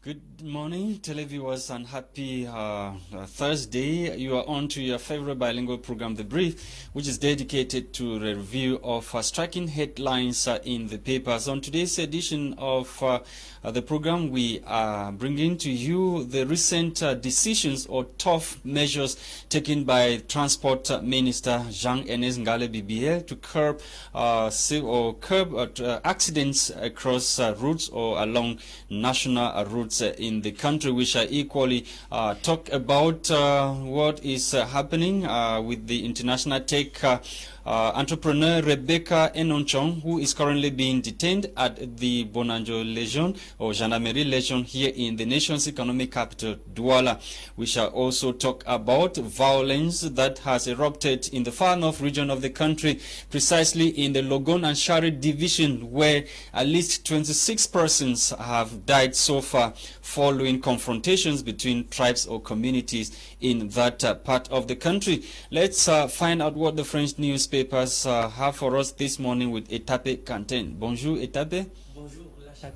Good morning, televiewers, and happy Thursday. You are on to your favorite bilingual program, The Brief, which is dedicated to the review of striking headlines in the papers. On today's edition of the program, we are bringing to you the recent decisions or tough measures taken by Transport Minister Jean-Enes Ngale BBL to curb accidents across routes or along national routes in the country. We shall equally talk about what is happening with the international tech entrepreneur Rebecca Enonchong, who is currently being detained at the Bonanjo Legion or Gendarmerie Legion here in the nation's economic capital, Douala. We shall also talk about violence that has erupted in the far north region of the country, precisely in the Logon and Shari division, where at least 26 persons have died so far following confrontations between tribes or communities in that part of the country. Let's find out what the French newspapers have for us this morning with Etape Quentin. Bonjour Etape. Bonjour Lasha.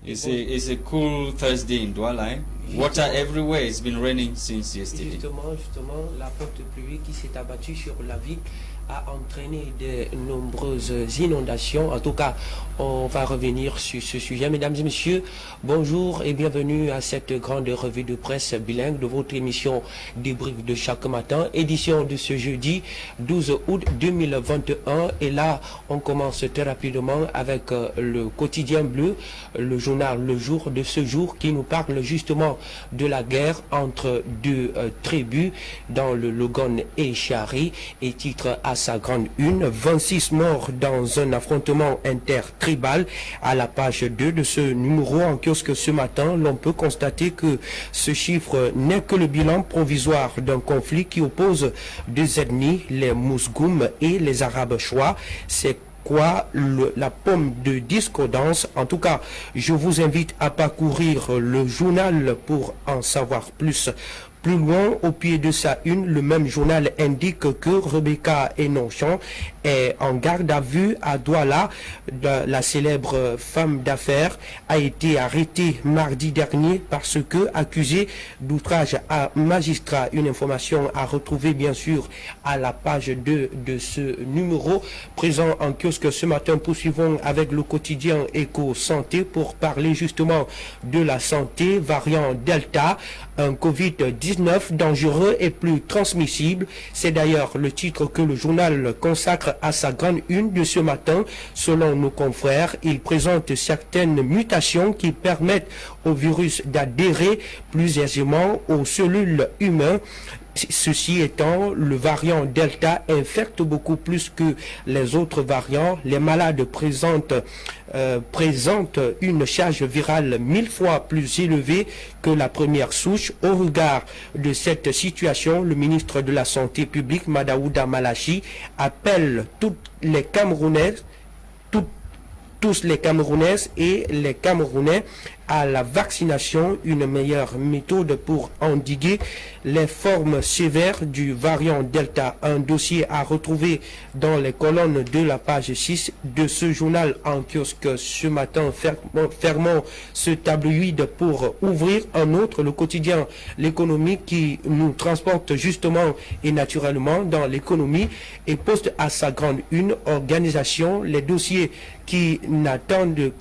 It's a cool Thursday in Douala. Water everywhere. It's been raining since yesterday. Justement, la forte pluie qui s'est abattue sur la ville a entraîné de nombreuses inondations. En tout cas, on va revenir sur ce sujet. Mesdames et messieurs, bonjour et bienvenue à cette grande revue de presse bilingue de votre émission Débrief de chaque matin, édition de ce jeudi 12 août 2021. Et là, on commence très rapidement avec le quotidien bleu, le journal Le Jour de ce jour, qui nous parle justement de la guerre entre deux tribus dans le Logon et Shari, et titre à sa grande une, 26 morts dans un affrontement intertribal. À la page 2 de ce numéro en kiosque ce matin, l'on peut constater que ce chiffre n'est que le bilan provisoire d'un conflit qui oppose deux ethnies, les Mousgoum et les Arabes Chouas. C'est quoi la pomme de discordance? En tout cas, je vous invite à parcourir le journal pour en savoir plus. Plus loin, au pied de sa une, le même journal indique que Rebecca Enonchong est en garde à vue à Douala. La célèbre femme d'affaires a été arrêtée mardi dernier parce que accusée d'outrage à magistrat. Une information à retrouver bien sûr à la page 2 de ce numéro. Présent en kiosque ce matin, poursuivons avec le quotidien Éco Santé pour parler justement de la santé. Variant Delta, un Covid-19 dangereux et plus transmissible. C'est d'ailleurs le titre que le journal consacre à sa grande une de ce matin. Selon nos confrères, il présente certaines mutations qui permettent au virus d'adhérer plus aisément aux cellules humaines. Ceci étant, le variant Delta infecte beaucoup plus que les autres variants. Les malades présentent une charge virale 1000 fois plus élevée que la première souche. Au regard de cette situation, le ministre de la Santé publique, Madaouda Malachi, appelle tous les Camerounaises et les Camerounais à la vaccination, une meilleure méthode pour endiguer les formes sévères du variant Delta. Un dossier à retrouver dans les colonnes de la page 6 de ce journal en kiosque ce matin. Fermons ce tabloïd pour ouvrir un autre, le quotidien L'économie, qui nous transporte justement et naturellement dans l'économie et poste à sa grande une organisation les dossiers qui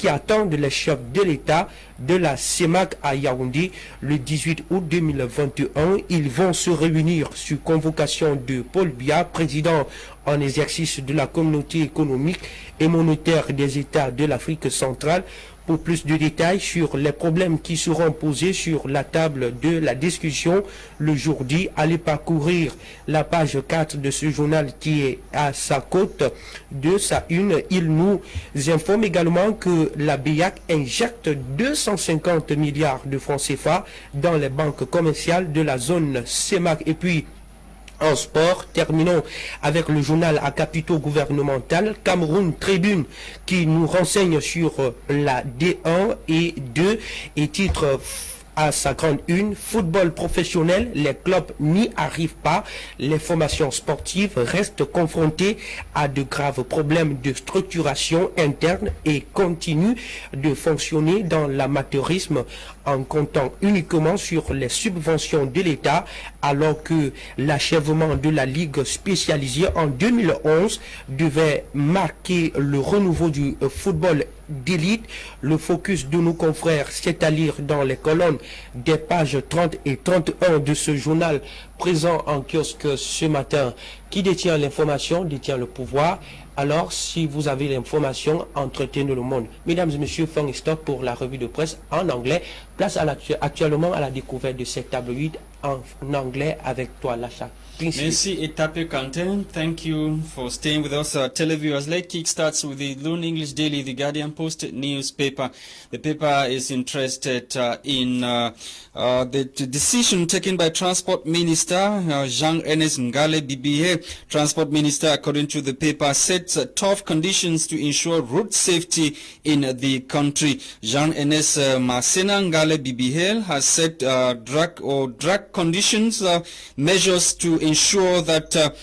attendent les chefs de l'État de la CEMAC à Yaoundé le 18 août 2021. Ils vont se réunir sur convocation de Paul Biya, président en exercice de la communauté économique et monétaire des États de l'Afrique centrale. Pour plus de détails sur les problèmes qui seront posés sur la table de la discussion le jour dit, allez parcourir la page 4 de ce journal qui est à sa côte de sa une. Il nous informe également que la BIAC injecte 250 milliards de francs CFA dans les banques commerciales de la zone CEMAC. Et puis, en sport, terminons avec le journal à capitaux gouvernemental Cameroun Tribune, qui nous renseigne sur la D1 et 2 et titre à sa grande une, football professionnel, les clubs n'y arrivent pas. Les formations sportives restent confrontées à de graves problèmes de structuration interne et continuent de fonctionner dans l'amateurisme en comptant uniquement sur les subventions de l'État, alors que l'achèvement de la Ligue spécialisée en 2011 devait marquer le renouveau du football d'élite. Le focus de nos confrères, c'est à lire dans les colonnes des pages 30 et 31 de ce journal présent en kiosque ce matin. Qui détient l'information détient le pouvoir. Alors, si vous avez l'information, entretenez le monde. Mesdames et messieurs, fin et stop pour la revue de presse en anglais. Place actuellement à la découverte de cette tabloïd en anglais avec toi, Lasha. Merci, Etape Quentin. Thank you for staying with us. Televiewers, Late Kick starts with the Lone English Daily, the Guardian Post newspaper. The paper is interested in the decision taken by Transport Minister Jean-Ernest Ngale Bibihe. Transport Minister, according to the paper, sets tough conditions to ensure road safety in the country. Jean-Ernest Masena Ngale Bibihe has set drag conditions measures to ensure that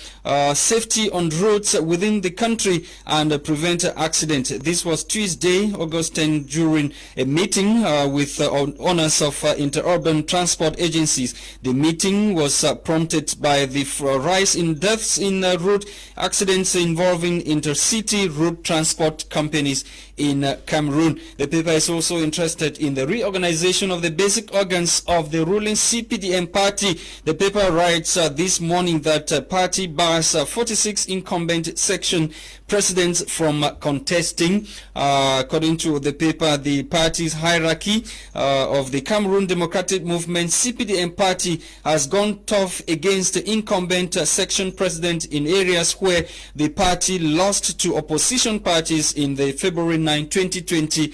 safety on roads within the country and prevent accidents. This was Tuesday, August 10, during a meeting with owners of interurban transport agencies. The meeting was prompted by the rise in deaths in road accidents involving intercity road transport companies in Cameroon. The paper is also interested in the reorganization of the basic organs of the ruling CPDM party. The paper writes this morning that party bars 46 incumbent section presidents from contesting. According to the paper, the party's hierarchy of the Cameroon Democratic Movement CPDM party has gone tough against the incumbent section president in areas where the party lost to opposition parties in the February 9, 2020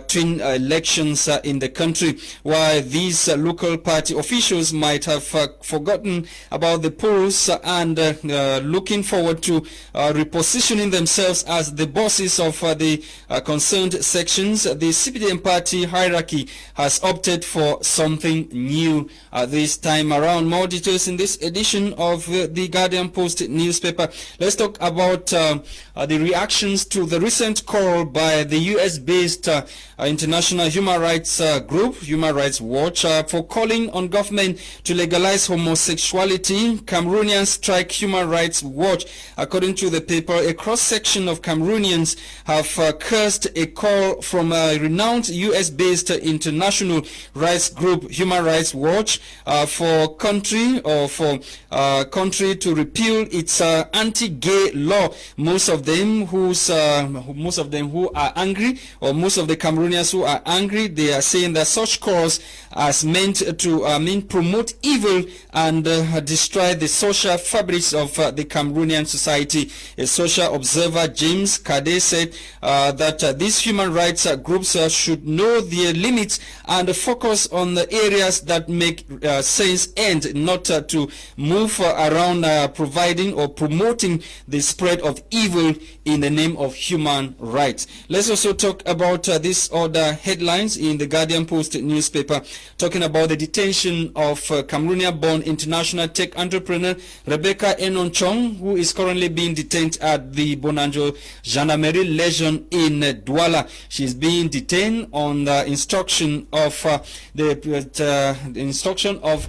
twin elections in the country. While these local party officials might have forgotten about the polls and looking forward to repositioning themselves as the bosses of the concerned sections, the CPDM party hierarchy has opted for something new this time around. More details in this edition of the Guardian Post newspaper. Let's talk about the reactions to the recent call by the US-based international human rights group, Human Rights Watch, for calling on government to legalize homosexuality. Cameroonians strike Human Rights Watch. According to the paper, a cross-section of Cameroonians have cursed a call from a renowned US-based international rights group, Human Rights Watch, for country to repeal its anti-gay law. Most of them who are angry, or most of the Cameroonians who are angry, they are saying that such calls as meant to promote evil and destroy the social fabrics of the Cameroonian society. A social observer, James Kade, said that these human rights groups should know their limits and focus on the areas that make sense, and not to move around providing or promoting the spread of evil in the name of human rights. Let's also talk about these other headlines in the Guardian Post newspaper, talking about the detention of Cameroonian-born international tech entrepreneur Rebecca Enon Chong, who is currently being detained at the Bonanjo Gendarmerie Legion in Douala. She is being detained on the instruction of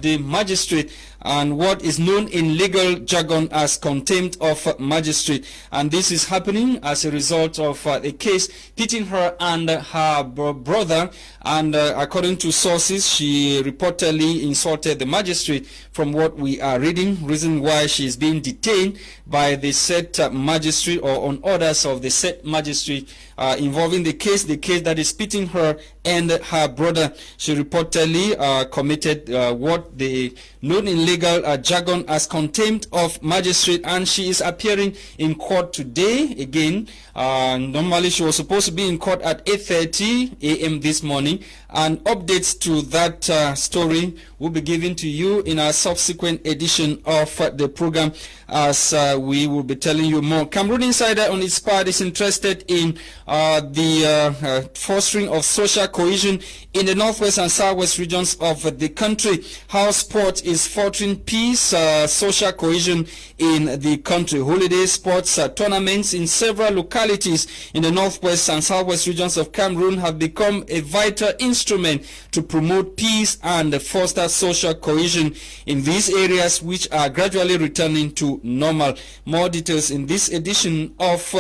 the magistrate, and what is known in legal jargon as contempt of magistrate. And this is happening as a result of a case pitting her and her brother. And according to sources, she reportedly insulted the magistrate, from what we are reading. Reason why she is being detained by the said magistrate, or on orders of the said magistrate, involving the case that is pitting her and her brother. She reportedly committed what they known in legal jargon as contempt of magistrate, and she is appearing in court today again. Normally she was supposed to be in court at 8:30 a.m. this morning, and updates to that story will be given to you in our subsequent edition of the program, as we will be telling you more. Cameroon Insider on its part is interested in the fostering of social cohesion in the northwest and southwest regions of the country. How sport is fostering peace, social cohesion in the country. Holiday sports tournaments in several localities in the northwest and southwest regions of Cameroon have become a vital instrument to promote peace and foster social cohesion in these areas, which are gradually returning to normal. More details in this edition of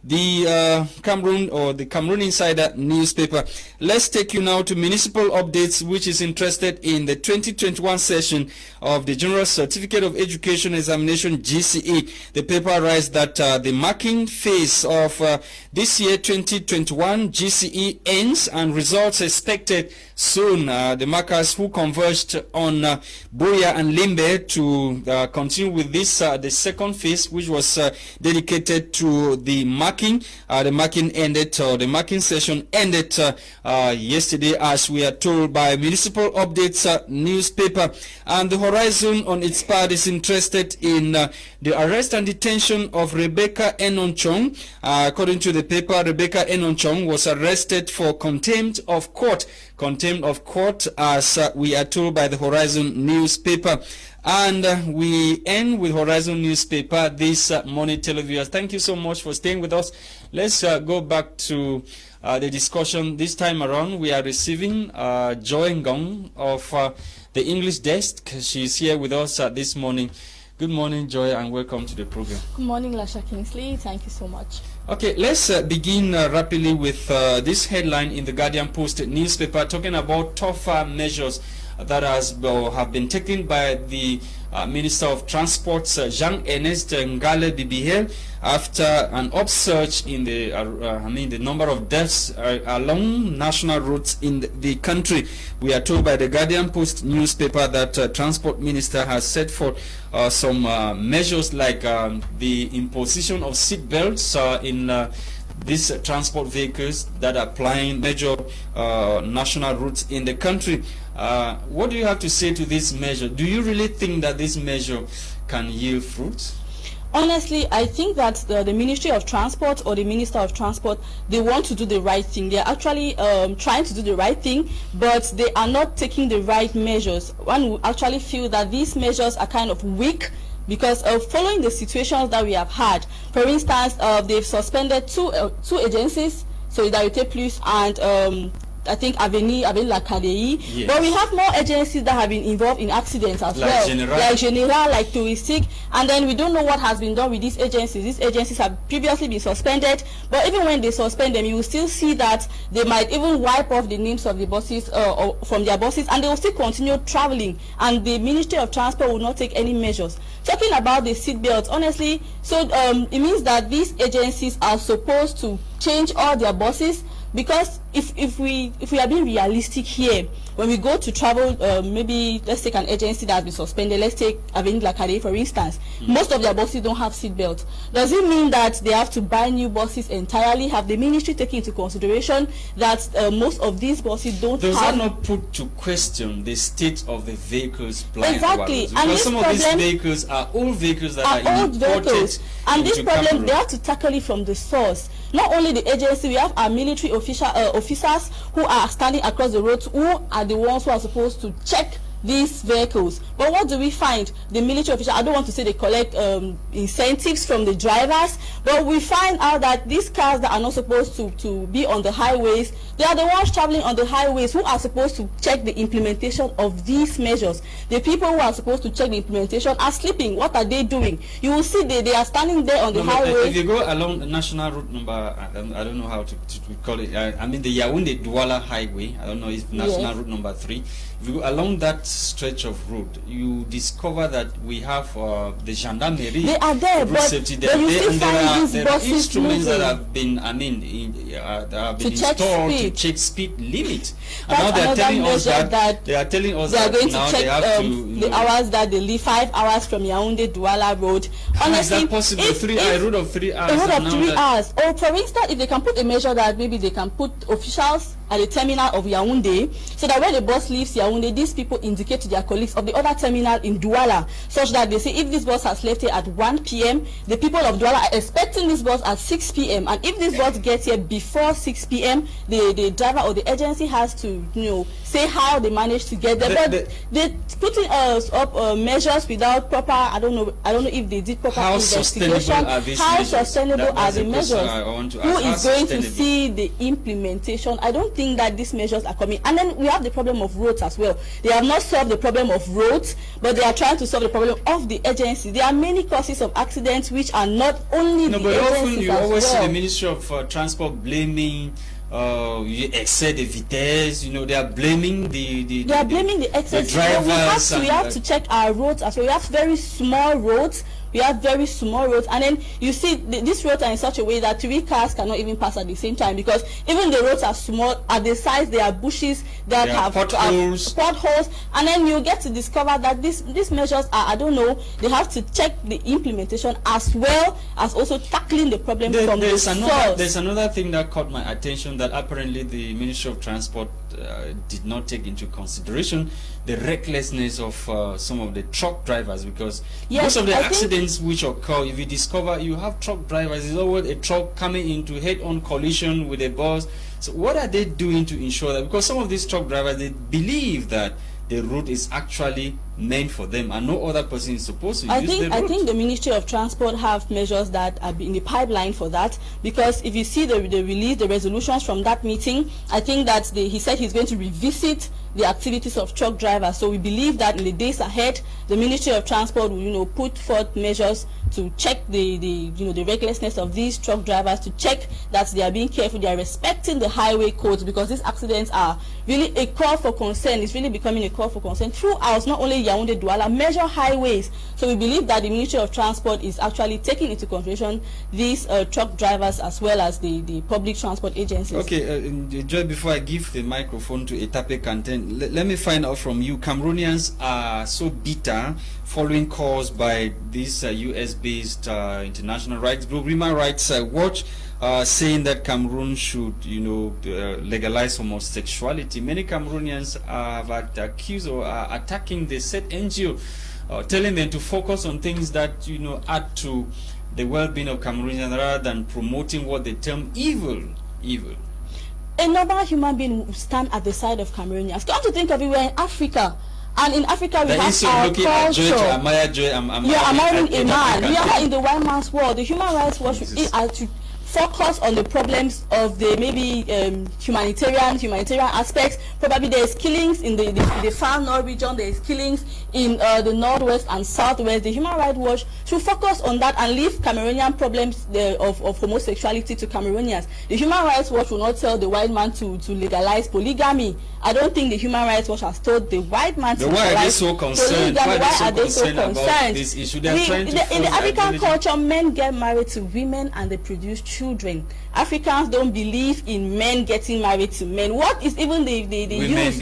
the Cameroon or the Cameroon Insider newspaper. Let's take you now to municipal updates, which is interested in the 2021 session of the General Certificate of Education Examination GCE. The paper writes that the marking phase of this year 2021 GCE ends and results expected soon. The markers who converged on Boya and Limbe to continue with this the second phase, which was dedicated to the marking. The marking ended, or the marking session ended yesterday, as we are told by Municipal Updates newspaper. And the Horizon on its part is interested in the arrest and detention of Rebecca Enonchong. According to the paper, Rebecca Enonchong was arrested for contempt of court. Contempt of court, as we are told by the Horizon newspaper. And we end with Horizon newspaper this morning, televiewers. Thank you so much for staying with us. Let's go back to the discussion. This time around, we are receiving Joy Ngong of the English desk. She's here with us this morning. Good morning, Joy, and welcome to the program. Good morning, Lasha Kingsley. Thank you so much. Okay, let's begin rapidly with this headline in the Guardian Post newspaper, talking about tougher measures that have been taken by the Minister of Transport, Jean-Ernest Ngale Bibihel, after an upsurge in the the number of deaths along national routes in the country. We are told by the Guardian Post newspaper that Transport Minister has set forth some measures like the imposition of seat belts in these transport vehicles that are plying major national routes in the country. What do you have to say to this measure? Do you really think that this measure can yield fruit? Honestly, I think that the Ministry of Transport or the Minister of Transport, they want to do the right thing. They're actually trying to do the right thing, but they are not taking the right measures. One would actually feel that these measures are kind of weak, because following the situations that we have had. For instance, they've suspended two agencies, Solidarité Plus and I think Avenir Lacadei. Yes. But we have more agencies that have been involved in accidents as well. Like General, like Touristic. And then we don't know what has been done with these agencies. These agencies have previously been suspended. But even when they suspend them, you will still see that they might even wipe off the names of the buses from their buses, and they will still continue traveling. And the Ministry of Transport will not take any measures. Talking about the seat belts, honestly, so it means that these agencies are supposed to change all their buses. Because if we are being realistic here, when we go to travel, maybe let's take an agency that has been suspended. Let's take Avenir Lacadei, for instance. Most of their buses don't have seat belts. Does it mean that they have to buy new buses entirely? Have the ministry taken into consideration that most of these buses don't have? Does that not put to question the state of the vehicles plying? Exactly. Because some of these vehicles are old vehicles that are imported. And this problem, Cameroon. they have to tackle it from the source. Not only the agency, we have our military officers who are standing across the roads, who are the ones who are supposed to check these vehicles. But what do we find? The military officials, I don't want to say they collect incentives from the drivers, but we find out that these cars that are not supposed to be on the highways, they are the ones traveling on the highways who are supposed to check the implementation of these measures. The people who are supposed to check the implementation are sleeping. What are they doing? You will see they are standing there on the highway. If you go along the national route number, I don't know how to call it. I mean the Yaoundé Douala Highway. I don't know, it's national route number 3. If you go along that stretch of road, you discover that we have the gendarmerie. They are there, but safety there are instruments that have been, that have been installed to check speed limit. And now they are telling us that they are going to check the hours that they leave, 5 hours from Yaoundé Douala Road. Honestly, is that possible? A road of 3 hours. A road of 3 hours. Or for instance, if they can put a measure that maybe they can put officials at the terminal of Yaoundé, so that when the bus leaves Yaoundé, these people indicate to their colleagues of the other terminal in Douala, such that they say if this bus has left here at 1 p.m., the people of Douala are expecting this bus at 6 p.m. And if this bus gets here before 6 p.m., the driver or the agency has to, say how they managed to get there. But they're putting us up measures without proper. I don't know if they did proper investigation. How sustainable are the measures? Who is going to see the implementation? I don't think that these measures are coming. And then we have the problem of roads as well. They have not solved the problem of roads, but they are trying to solve the problem of the agency. There are many causes of accidents which are not only the agencies. Often you always see the Ministry of Transport blaming excès de vitesse. They are blaming the excess. drivers. We have to check our roads as well. We have very small roads. And then you see these roads are in such a way that 3 cars cannot even pass at the same time, because even the roads are small. At the sides, there are bushes that have potholes, and then you get to discover that these measures are, I don't know, they have to check the implementation as well as also tackling the problem from the source. There's another thing that caught my attention, that apparently the Ministry of Transport did not take into consideration the recklessness of some of the truck drivers, because most of the accidents which occur, if you discover you have truck drivers, it's always a truck coming into head-on collision with a bus. So what are they doing to ensure that? Because some of these truck drivers, they believe that the route is actually meant for them and no other person is supposed to use the route. I think the Ministry of Transport have measures that are in the pipeline for that, because if you see the resolutions from that meeting, I think that he said he's going to revisit the activities of truck drivers. So we believe that in the days ahead, the Ministry of Transport will put forth measures to check the recklessness of these truck drivers, to check that they are being careful, they are respecting the highway codes, because these accidents are really a call for concern. It's really becoming a call for concern throughout, not only Yaoundé, Douala, major highways. So we believe that the Ministry of Transport is actually taking into consideration these truck drivers as well as the public transport agencies. Okay, Joy, before I give the microphone to Etape Quentin, let me find out from you. Cameroonians are so bitter following calls by this US-based international rights group, Human Rights Watch, saying that Cameroon should, legalize homosexuality. Many Cameroonians have accused or are attacking the said NGO, telling them to focus on things that, add to the well-being of Cameroonians rather than promoting what they term evil. A normal human being will stand at the side of Cameroonians. Come to think of it, we're in Africa. And in Africa, we have our culture. You are admiring a man. We are not in the white man's world. The Human Rights Watch to focus on the problems of the maybe humanitarian aspects. Probably there is killings in the far north region. There is killings in the northwest and southwest. The Human Rights Watch should focus on that and leave Cameroonian problems of homosexuality to Cameroonians. The Human Rights Watch will not tell the white man to legalize polygamy. I don't think the Human Rights Watch has told the white man to legalize why are they so concerned? Why are they so concerned about this issue? They are trying to in the African culture, men get married to women and they produce children. Africans don't believe in men getting married to men. What is even the women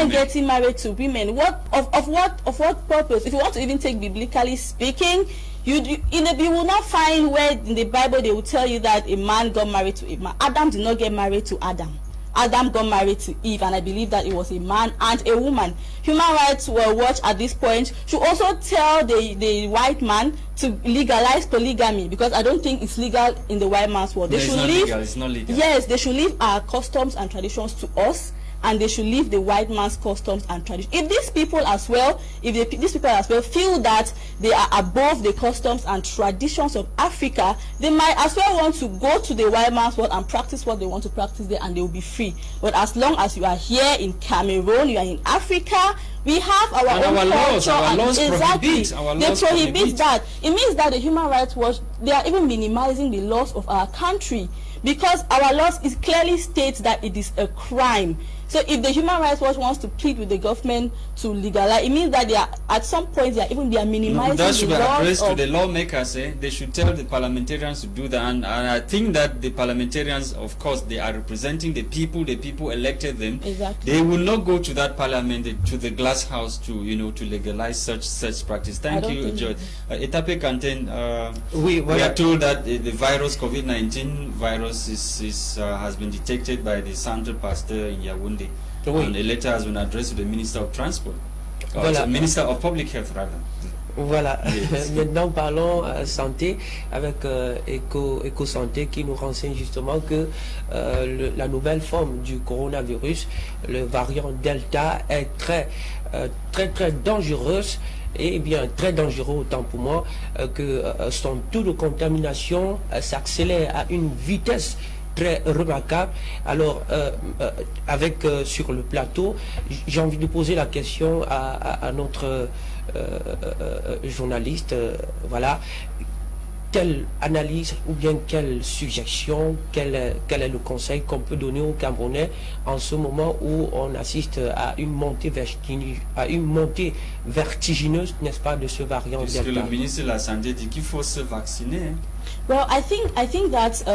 getting married to women? What of what purpose? If you want to even take biblically speaking, you will not find where in the Bible they will tell you that a man got married to a man. Adam did not get married to Adam. Adam got married to Eve, and I believe that it was a man and a woman. Human Rights Watch at this point should also tell the white man to legalize polygamy, because I don't think it's legal in the white man's world. It's not legal. Yes, they should leave our customs and traditions to us, and they should leave the white man's customs and traditions. If these people as well feel that they are above the customs and traditions of Africa, they might as well want to go to the white man's world and practice what they want to practice there, and they will be free. But as long as you are here in Cameroon, you are in Africa, we have our own culture. Our laws prohibit that. It means that the Human Rights Watch, they are even minimizing the laws of our country, because our laws clearly states that it is a crime. So if the Human Rights Watch wants to plead with the government to legalize, it means that they are at some point they are minimizing that should the be addressed laws to the lawmakers. They should tell the parliamentarians to do that, and I think that the parliamentarians, of course, they are representing the people elected them. Exactly. They will not go to that parliament, to the glass glass house to to legalize such practice. Thank you, Joy. Etape Quentin, we are told that the virus COVID-19 virus has been detected by the Centre Pasteur in Yaoundé, and a letter has been addressed to the Minister of Transport, Minister of Public Health rather. Voilà, maintenant parlons santé avec Eco Santé qui nous renseigne justement que la nouvelle forme du coronavirus, le variant Delta, est très dangereuse et bien très dangereux autant pour moi que son taux de contamination s'accélère à une vitesse très remarquable. Alors sur le plateau, j'ai envie de poser la question à notre journaliste, voilà, quelle analyse ou bien quelle suggestion, quel est le conseil qu'on peut donner aux Camerounais en ce moment où on assiste à une montée vertigineuse, n'est-ce pas, de ce variant Delta. Puisque le ministre de la Santé dit qu'il faut se vacciner. Well, I think that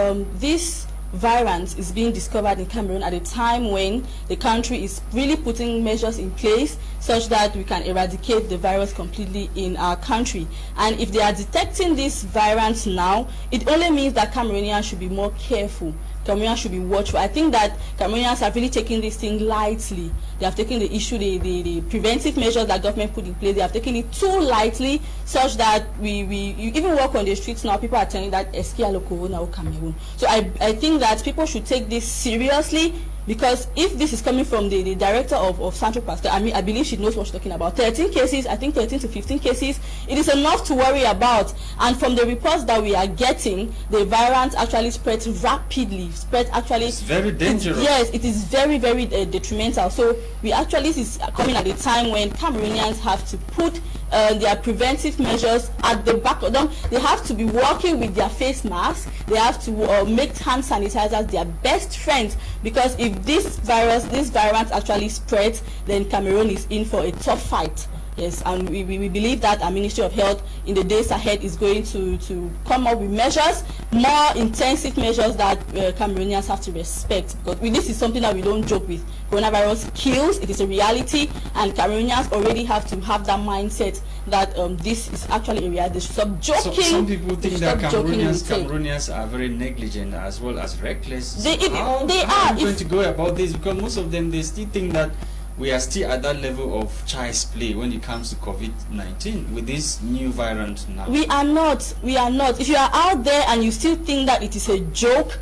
this variant is being discovered in Cameroon at a time when the country is really putting measures in place such that we can eradicate the virus completely in our country. And if they are detecting this variant now, it only means that Cameroonians should be more careful. Cameroonians should be watchful. I think that Cameroonians have really taken this thing lightly. They have taken the issue, the preventive measures that government put in place, they have taken it too lightly, such that you even walk on the streets now, people are telling that Eskia Corona or Cameroon. So I think that people should take this seriously, because if this is coming from the director of Central Pasteur, I believe she knows what she's talking about. 13 cases, I think 13 to 15 cases, it is enough to worry about. And from the reports that we are getting, the variant actually spreads rapidly. It's very dangerous. Yes, it is very, very detrimental. So this is coming at a time when Cameroonians have to put their preventive measures at the back of them. They have to be working with their face masks. They have to make hand sanitizers their best friends, because if this variant actually spreads, then Cameroon is in for a tough fight. Yes, and we believe that our Ministry of Health in the days ahead is going to come up with measures, more intensive measures that Cameroonians have to respect, because this is something that we don't joke with. Coronavirus kills, it is a reality, and Cameroonians already have to have that mindset that this is actually a reality. They should stop joking. So some people think that Cameroonians are very negligent as well as reckless. How are you going to go about this? Because most of them, they still think that we are still at that level of child's play when it comes to COVID-19 with this new variant now. We are not. If you are out there and you still think that it is a joke,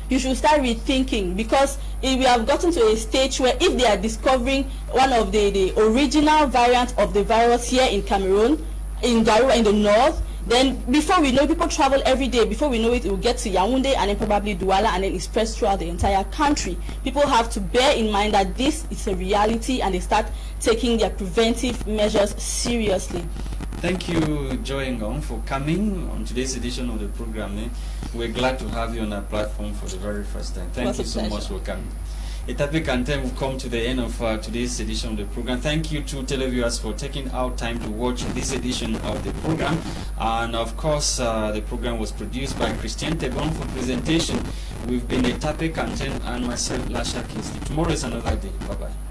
you should start rethinking, because we have gotten to a stage where if they are discovering one of the original variants of the virus here in Cameroon, in Garua in the north, then before we know, people travel every day. Before we know it, will get to Yaoundé and then probably Douala, and then it spreads throughout the entire country. People have to bear in mind that this is a reality, and they start taking their preventive measures seriously. Thank you, Joy Ngong, for coming on today's edition of the program. We're glad to have you on our platform for the very first time. Thank you so much for coming. Etape Quentin, we've come to the end of today's edition of the program. Thank you to televiewers for taking out time to watch this edition of the program. And of course, the program was produced by Christain Tebong for presentation. We've been Etape Quentin and myself, Lasha. Tomorrow is another day. Bye-bye.